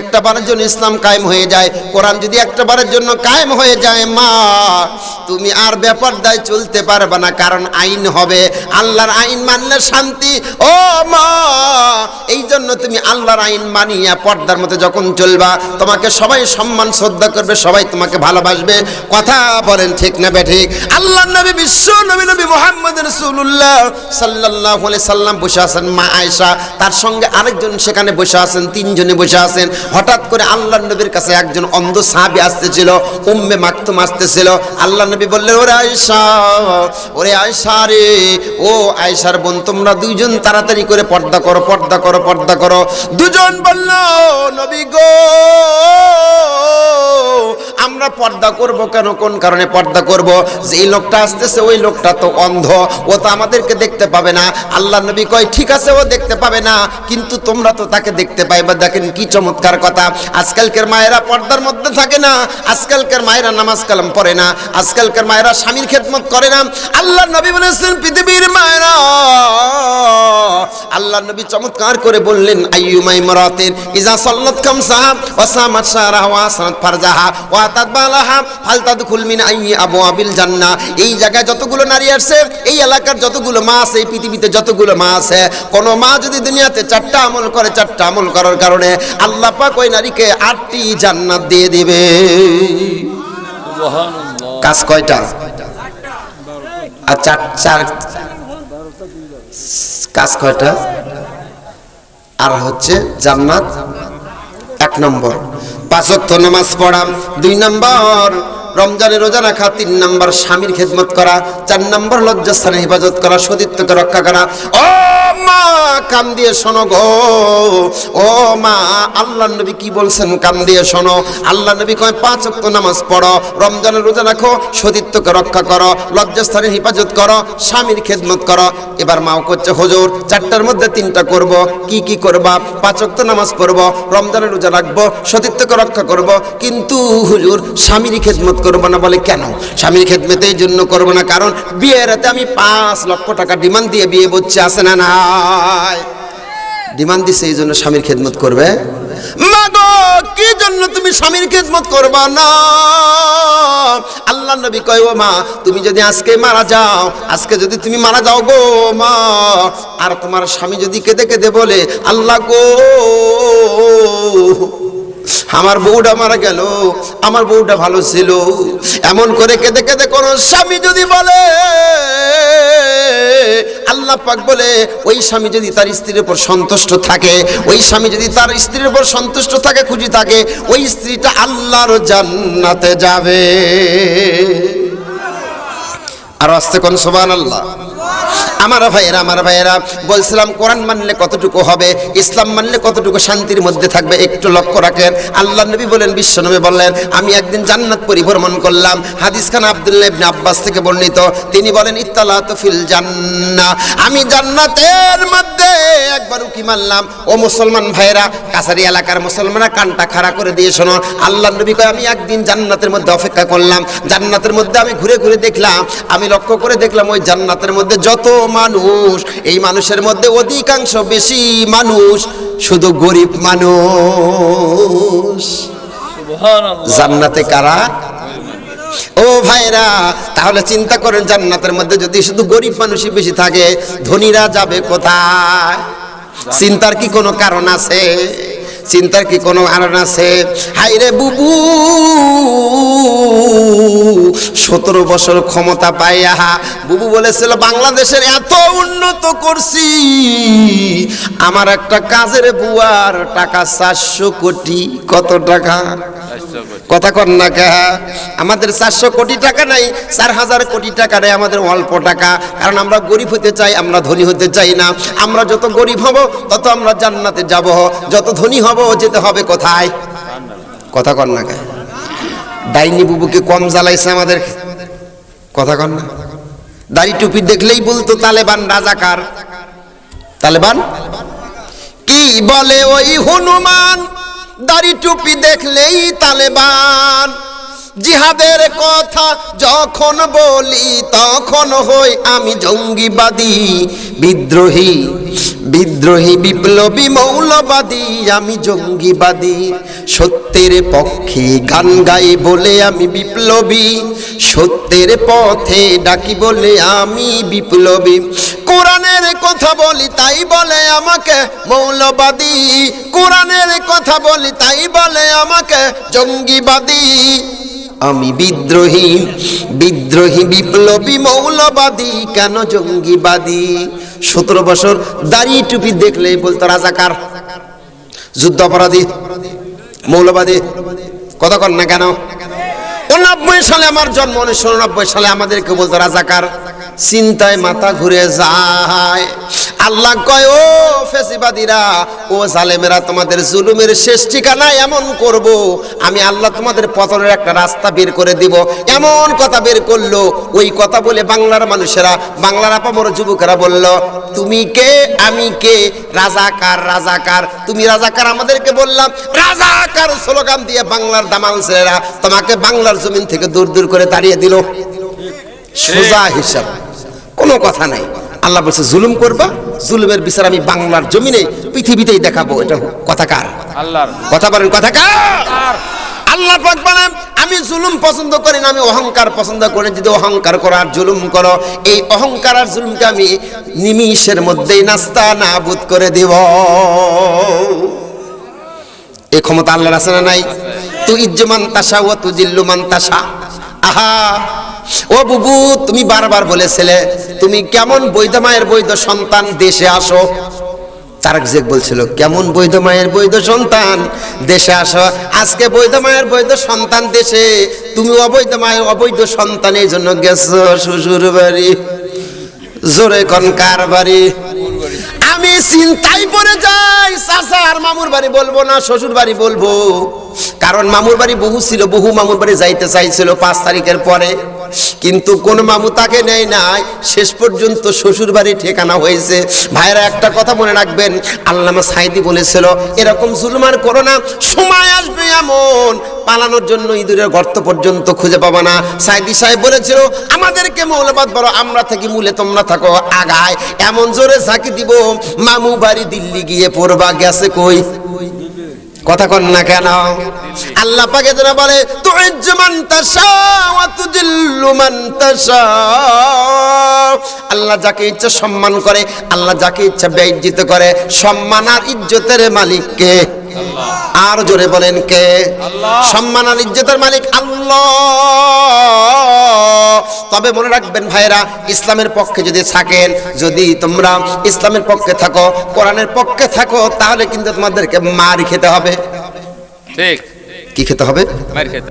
একটা বারের জন্য ইসলাম কায়েম হয়ে যায়, কোরআন যদি একটা বারের জন্য কায়েম হয়ে যায় মা, তুমি আর ব্যাপার দায় চলতে পারবে না, কারণ আইন হবে। আল্লাহর আইন মানলে শান্তি ও মা, এই জন্য তুমি আল্লাহর আইন মানিয়া পর্দার মধ্যে যখন চলবা, তোমাকে সবাই সম্মান শ্রদ্ধা করবে, সবাই তোমাকে ভালোবাসবে। কথা বলেন ঠিক না বেঠিক? আল্লাহর নবী বিশ্ব নবী নবী মুহাম্মদ রাসূলুল্লাহ সাল্লাল্লাহু আলাইহি সাল্লাম বসে আছেন, মা আয়েশা তার সঙ্গে আরেকজন সেখানে বসে আছেন, তিনজনে বসে আছেন। হঠাৎ করে আল্লাহর নবীর কাছে একজন অন্ধ সাহাবী আসতেছিল, উম্মে মাকতুম আসতেছিল। আল্লাহর নবী বললেন, ওরে আয়েশা, ওরে আয়েশা রে, ও আয়েশার বোন, তোমরা দুইজন তাড়াতাড়ি করে পর্দা করো, পর্দা করো, পর্দা করো। দুজন বলল, নবী গো, আমরা পর্দা করব কেন? কোন কারণে পর্দা করব? যে এই লোকটা আসতেছে, ওই লোকটা তো অন্ধ, ও তো আমাদেরকে দেখতে পাবে না। আল্লাহ নবী কয়, ঠিক আছে, ও দেখতে পাবে না, কিন্তু তোমরা তো তাকে দেখতে পাইবা। দেখেন কি চমৎকার কথা। আজকালকার মায়েরা পর্দার মধ্যে থাকে না, আজকালকার মায়েরা নামাজ কালাম পড়ে না, আজকালকার মায়েরা স্বামীর খেদমত করে না। আল্লাহ নবী বলেছেন, পৃথিবীর মায়েরা, আল্লাহ নবী চমৎকার করে বললেন, আইয়ুমা ইমরাতিন ইজা সাল্লাত খামসাহা ওয়া সামাত শাহরাহা ওয়া সানাত ফারজাহা ওয়া তাদবালাহা ফালতাদখুল মিন আইয়ি আবওয়াবিল জান্নাহ। এই জায়গায় যতগুলো নারী আছে, এই এলাকার যতগুলো মা আছে, এই পৃথিবীতে যতগুলো মা আছে, কোন মা যদি দুনিয়াতে 4টা আমল করে, 4টা আমল করার কারণে আল্লাহ পাক ওই নারীকে 8টি জান্নাত দিয়ে দিবে। সুবহানাল্লাহ। কাজ কয়টা? আর চার কাজ কয়টা? আর হচ্ছে জান্নাত 1 নম্বর 5 ওয়াক্ত নামাজ পড়া, 2 নম্বর রমজানের রোজা রাখা, 3 নম্বর স্বামীর খেদমত করা, 4 নম্বর লজ্জাস্থানের হেফাজত করা, সতীত্বকে রক্ষা করা। ও মা, কান দিয়ে শোনো গো, ও মা, আল্লাহ নবী কি বলছেন কান দিয়ে শোনো। আল্লাহ নবী কয়, 5 ওয়াক্ত নামাজ পড়ো, রমজানের রোজা রাখো, সতীত্বকে রক্ষা করো, লজ্জাস্থানের হেফাজত করো, স্বামীর খেদমত করো। এবার মাও করছে, হুজুর 4টার মধ্যে 3টা করব, কি কি করবা? 5 ওয়াক্ত নামাজ পড়বো, রমজানের রোজা রাখবো, সতীত্বকে রক্ষা করব, কিন্তু হুজুর স্বামীর খেদমত করবো না। বলে কেন? স্বামীর খেদমত এই জন্য করবো না, কারণ বিয়ের রাতে আমি 5 লক্ষ টাকা ডিমান্ড দিয়ে বিয়ে করছি, আছে না নাই? ডিমান্ড দিছে, এই জন্য স্বামীর খেদমত করবে। মা গো, কি জন্য তুমি স্বামীর খেদমত করবা না? আল্লাহ নবী কয়, ও মা, তুমি যদি আজকে মারা যাও, আজকে যদি তুমি মারা যাও গো মা, আর তোমার স্বামী যদি কেঁদে কেঁদে বলে, আল্লাহ গো, আমার বউটা মারা গেল, আমার বউটা ভালো ছিল, এমন করে কেঁদে কেঁদে কোন স্বামী যদি বলে, আল্লাহ পাক বলে, ওই স্বামী যদি তার স্ত্রীর উপর সন্তুষ্ট থাকে, ওই স্বামী যদি তার স্ত্রীর উপর সন্তুষ্ট থাকে, খুশি থাকে, ওই স্ত্রীটা আল্লাহর জান্নাতে যাবে। আর আস্তে কোন সুবহানাল্লাহ। আমার ভাইয়েরা, বলছিলাম কোরআন মানলে কতটুকু হবে, ইসলাম মানলে কতটুকু শান্তির মধ্যে থাকবে, একটু লক্ষ্য রাখেন। আল্লাহ নবী বলেন, বিশ্ব নবী বললেন, আমি একদিন জান্নাত পরিভ্রমণ করলাম। হাদিস খান আব্দুল্লাহ ইবনে আব্বাস থেকে বর্ণিত, তিনি বলেন, ইত্তালাতু ফিল জান্নাহ, আমি জান্নাতের মধ্যে একবার উকি মারলাম। ও মুসলমান ভাইয়েরা, কাছারি এলাকার মুসলমানরা কানটা খাড়া করে দিয়ে শোনো। আল্লাহ নবী কয়, আমি একদিন জান্নাতের মধ্যে অপেক্ষা করলাম, জান্নাতের মধ্যে আমি ঘুরে ঘুরে দেখলাম, আমি লক্ষ্য করে দেখলাম, ওই জান্নাতের মধ্যে যত মানুষ, এই মানুষের মধ্যে অধিকাংশ বেশি মানুষ শুধু গরিব মানুষ। সুবহানাল্লাহ। জান্নাতে কারা? ও ভাইরা, তাহলে চিন্তা করেন, জান্নাতের মধ্যে যদি শুধু গরিব মানুষই বেশি থাকে, ধনীরা যাবে কোথায়? চিন্তার কি কোনো কারণ আছে? চিন্তার কি কোনো কারণ আছে? হাইরে বুবু, 17 বছর ক্ষমতা পাইয়া বুবু বলেছিল, বাংলাদেশের এত উন্নত করছি, আমার একটা কাজের বুয়ার টাকা 400 কোটি। কত টাকা? কথা কর না কে? আমাদের 400 কোটি টাকা নাই, 4000 কোটি টাকা নেই, আমাদের অল্প টাকা। কারণ আমরা গরিব হতে চাই, আমরা ধনী হতে চাই না। আমরা যত গরিব হব তত আমরা জান্নাতে যাব, যত ধনী হব যেতে হবে কোথায়? কথা কর না কে? ডাইনি বুবুকে কম জ্বালাইছে আমাদের, কথা কর না? দাড়ি টুপি দেখলেই বলতো তালেবান রাজাকার। তালেবান কি বলে ওই হনুমান, দাড়ি টুপি দেখলেই তালেবান। জিহাদের কথা যখন বলি তখন হই আমি জঙ্গিবাদী বিদ্রোহী। বিদ্রোহী বিপ্লবী মৌলবাদী আমি জঙ্গিবাদী, সত্যের পক্ষে গান গাই বলে আমি বিপ্লবী, সত্যের পথে ডাকি বলে আমি বিপ্লবী। কোরআনের কথা বলি তাই বলে আমাকে মৌলবাদী, কোরআনের কথা বলি তাই বলে আমাকে জঙ্গিবাদী। আমি বিদ্রোহী বিদ্রোহী বিপ্লবী মৌলবাদী, কেন জঙ্গিবাদী? 17 বছর দাড়ি টুপি দেখলেই বলতো রাজাকার, যুদ্ধ অপরাধী, মৌলবাদী। কথা কন না কেন? 89 সালে আমার জন্ম, 1989 সালে আমাদেরকে বলতো রাজাকার। চিন্তায় মাথা ঘুরে যায়। আল্লাহ কয়, ও ফেসিবাদীরা, ও জালেমেরা, তোমাদের জুলুমের শেষ ঠিকানা এমন করব, আমি আল্লাহ তোমাদের পতনের একটা রাস্তা বের করে দিব। এমন কথা বের করলো, ওই কথা বলে বাংলার মানুষেরা, বাংলার আপামর যুবকেরা বলল, তুমি কে আমি কে, রাজাকার রাজাকার, তুমি রাজাকার, আমাদেরকে বললাম রাজাকার স্লোগান দিয়ে বাংলার দামাল ছেলেরা তোমাকে বাংলার জমিন থেকে দূর দূর করে তাড়িয়ে দিল। সোজা হিসাব, কোনো কথা নাই। আল্লাহ বলছে জুলুম করবা, জুলুমের বিচার আমি বাংলার জমিনে পৃথিবীতেই দেখাবো। এটা কথা কার? আল্লাহর। কথা বলেন, কথা কার? আল্লাহ পাক বলেন, আমি জুলুম পছন্দ করি না, আমি অহংকার পছন্দ করি। যদি অহংকার করো আর জুলুম করো, এই অহংকার আর জুলুমকে আমি নিমিষের মধ্যেই নাস্তা নাবুদ করে দেব। এই ক্ষমতা আল্লাহর আছে না নাই? তুই ইজ্জমান তাসা ও তু জিল্লুমান তাসা। আহা ও বুবু, তুমি বারবার বলেছিলে তুমি কেমন বৈধ মায়ের বৈধ সন্তান, দেশে আসো। তারেক জিয়া বলছিল কেমন বৈধ মায়ের বৈধ সন্তান, দেশে আসো। আজকে বৈধ মায়ের বৈধ সন্তান দেশে, তুমি অবৈধ মায়ের অবৈধ সন্তান, এই জন্য গেছো শ্বশুর বাড়ি। জোরে কোন কার বাড়ি? আমি চিন্তায় পড়ে যাই, চাচা আর মামুর বাড়ি বলবো না, শ্বশুর বাড়ি বলবো। কারণ মামুর বাড়ি বহু ছিল, বহু মামুর বাড়ি যাইতে চাইছিল 5 তারিখের পরে, কিন্তু কোন মামু তাকে নেয় নাই। শেষ পর্যন্ত শ্বশুর বাড়ি ঠিকানা হয়েছে। ভাইরা একটা কথা মনে রাখবেন, আল্লামা সাইদি বলেছিল এরকম জুলুম আর করো না, সময় আসবে এমন পালানোর জন্য ইঁদুরের গর্ত পর্যন্ত খুঁজে পাবা না। সাইদি সাহেব বলেছিল আমাদেরকে মৌলবাদ বলো, আমরা থাকি মূলে, তোমরা থাকো আগায়। এমন জোরে ঝাঁকি দিব, মামু বাড়ি দিল্লি গিয়ে পড়বা, গেছে কই? কথা কন না কেন? আল্লাহ পাক যেন বলে তুইজ্জু মান তাশা ওয়া তুজিল্লু মান তাশা। আল্লাহ যাকে ইচ্ছা সম্মান করে, আল্লাহ যাকে ইচ্ছা বেইজ্জত করে। সম্মান আর ইজ্জতের মালিক কে? আল্লাহ। আর জোরে বলেন কে? আল্লাহ। সম্মান আর ইজ্জতের মালিক আল্লাহ। তবে মনে রাখবেন ভাইরা, ইসলামের পক্ষে যদি থাকেন, যদি তোমরা ইসলামের পক্ষে থাকো, কোরআনের পক্ষে থাকো, তাহলে কিন্তু তোমাদেরকে মার খেতে হবে। ঠিক। কি খেতে হবে? মার খেতে।